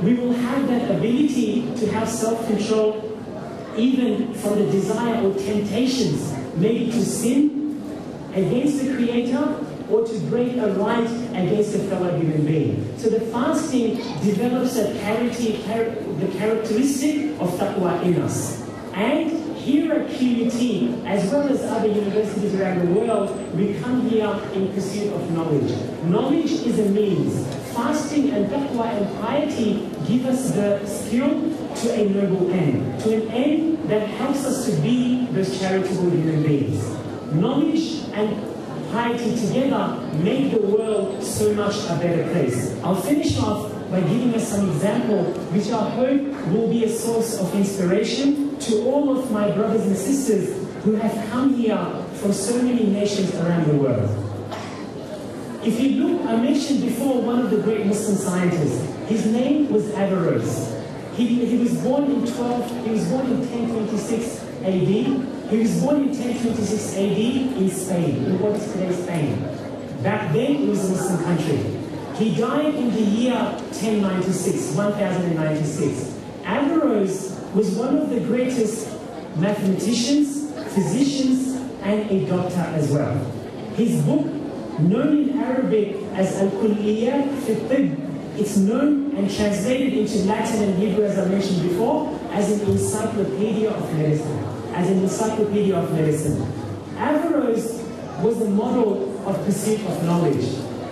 we will have that ability to have self-control even from the desire or temptations, maybe to sin against the Creator or to break a right against a fellow human being. So the fasting develops the characteristic of taqwa in us. And here at QUT, as well as other universities around the world, we come here in pursuit of knowledge. Knowledge is a means. Fasting and taqwa and piety give us the skill to a noble end, to an end that helps us to be those charitable human beings. Knowledge and piety together make the world so much a better place. I'll finish off by giving us some example, which I hope will be a source of inspiration to all of my brothers and sisters who have come here from so many nations around the world. If you look, I mentioned before one of the great Muslim scientists. His name was Averroes. He was born in 1026 AD. He was born in 1026 AD in Spain, in what is today Spain. Back then, it was a Muslim country. He died in the year 1096. Averroes was one of the greatest mathematicians, physicians, and a doctor as well. His book, known in Arabic as Al-Kulliyat fi Tibb, it's known and translated into Latin and Hebrew, as I mentioned before, as an encyclopedia of medicine. Averroes was a model of pursuit of knowledge.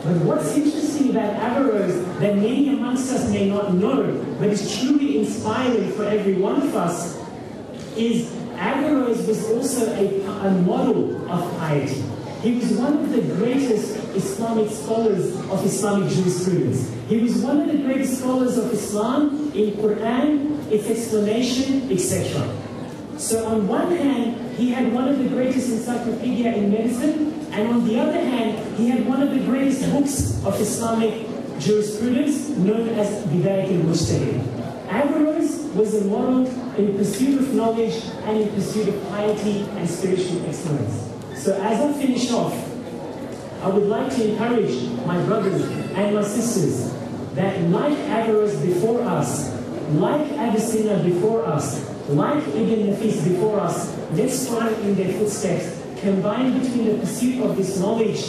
But what's interesting about Averroes that many amongst us may not know, but is truly inspiring for every one of us, is Averroes was also a model of piety. He was one of the greatest Islamic scholars of Islamic jurisprudence. He was one of the greatest scholars of Islam in Quran, its explanation, etc. So on one hand, he had one of the greatest encyclopedia in medicine, and on the other hand, he had one of the greatest books of Islamic jurisprudence known as Bidayat al-Mujtahid. Averroes was a model in pursuit of knowledge and in pursuit of piety and spiritual excellence. So as I finish off, I would like to encourage my brothers and my sisters that like Averroes before us, like Avicenna before us, like Ibn Nafis before us, let's follow in their footsteps, combine between the pursuit of this knowledge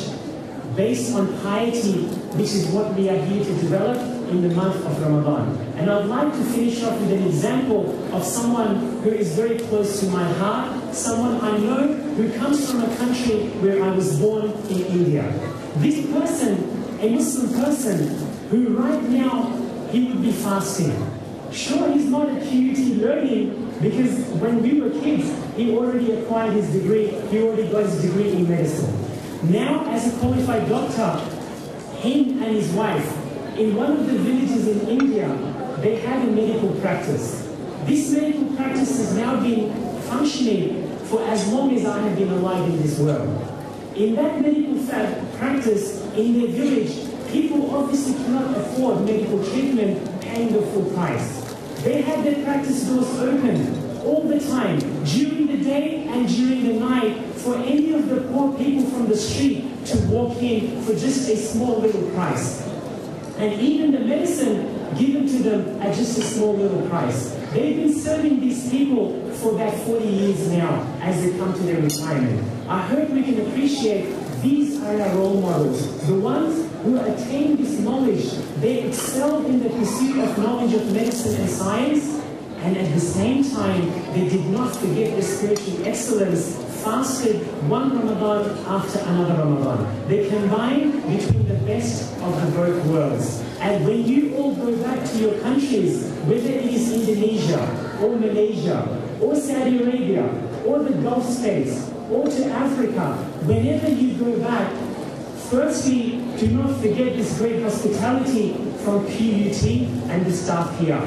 based on piety, which is what we are here to develop in the month of Ramadan. And I'd like to finish off with an example of someone who is very close to my heart, someone I know who comes from a country where I was born in India. This person, a Muslim person, who right now, he would be fasting. Sure, he's not at QUT learning, because when we were kids, he already acquired his degree, he already got his degree in medicine. Now, as a qualified doctor, him and his wife, in one of the villages in India, they have a medical practice. This medical practice has now been functioning for as long as I have been alive in this world. In that medical practice, in their village, people obviously cannot afford medical treatment paying the full price. They have their practice doors open all the time, during the day and during the night, for any of the poor people from the street to walk in for just a small little price. And even the medicine given to them at just a small little price. They've been serving these people for about 40 years now as they come to their retirement. I hope we can appreciate these are our role models. The ones who attain this knowledge, they excel in the pursuit of knowledge of medicine and science, and at the same time, they did not forget the spiritual excellence, fasted one Ramadan after another Ramadan. They combine between the best of the both worlds. And when you all go back to your countries, whether it is Indonesia, or Malaysia, or Saudi Arabia, or the Gulf states, or to Africa, whenever you go back, firstly, do not forget this great hospitality from QUT and the staff here.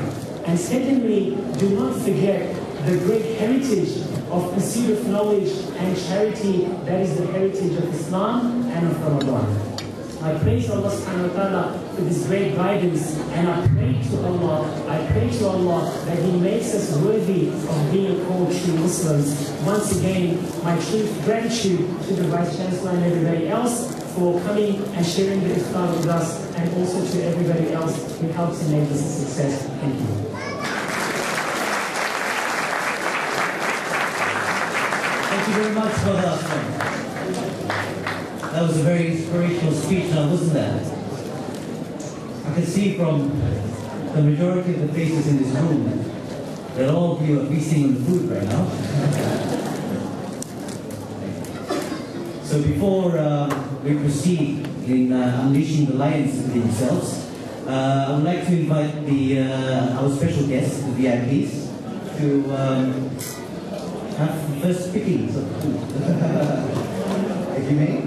And secondly, do not forget the great heritage of pursuit of knowledge and charity that is the heritage of Islam and of Ramadan. I praise Allah subhanahu wa ta'ala for this great guidance, and I pray to Allah that He makes us worthy of being called true Muslims. Once again, my true gratitude to the Vice Chancellor and everybody else for coming and sharing the iftar with us, and also to everybody else who helped to make this a success. Thank you. Thank you very much for that. That was a very inspirational speech now, wasn't that? I can see from the majority of the faces in this room that all of you are feasting on the food right now. So before we proceed in unleashing the lions themselves, I would like to invite our special guests, the VIPs, to have the first pickings of food. If you may.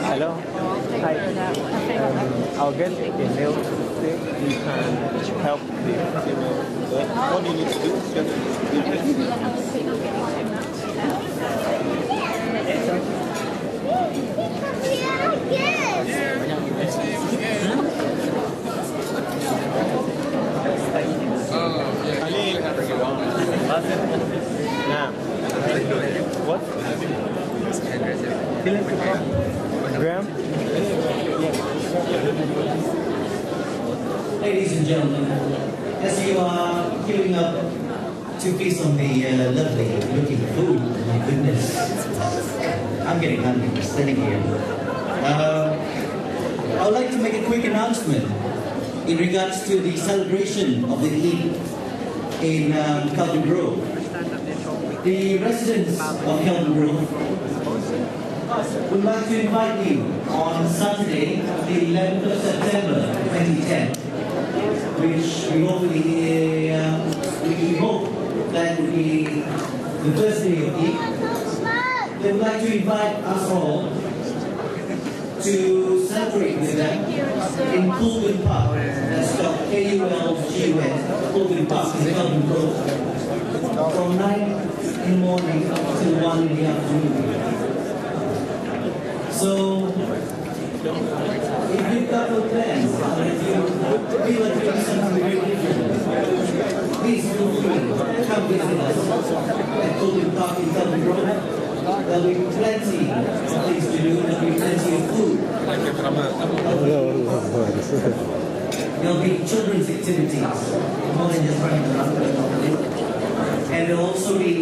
Hello. Hi. I'll get a mail. You can help the what do you need to do? What? Graham? Ladies and gentlemen, as you are queuing up to feast on the lovely looking food, my goodness, I'm getting hungry just standing here. I would like to make a quick announcement in regards to the celebration of the Eid in Kelvin Grove. The residents of Kelvin Grove would like to invite you on Saturday, the 11th of September 2010, which we hope that will be the first day of Eid. They would like to invite us all to celebrate with them in Kulgun Park. That's spelled K-U-L-G-U-N, Kulgun Park in Kelvin Grove, from 9 in the morning till 1 in the afternoon. So, if you've got no plans, and if you feel like doing something very different, please feel free, come visit us at Kulgun Park in Kelvin Grove. There'll be plenty of things to do, there'll be plenty of food. There'll be children's activities, more than just running around. And there'll also be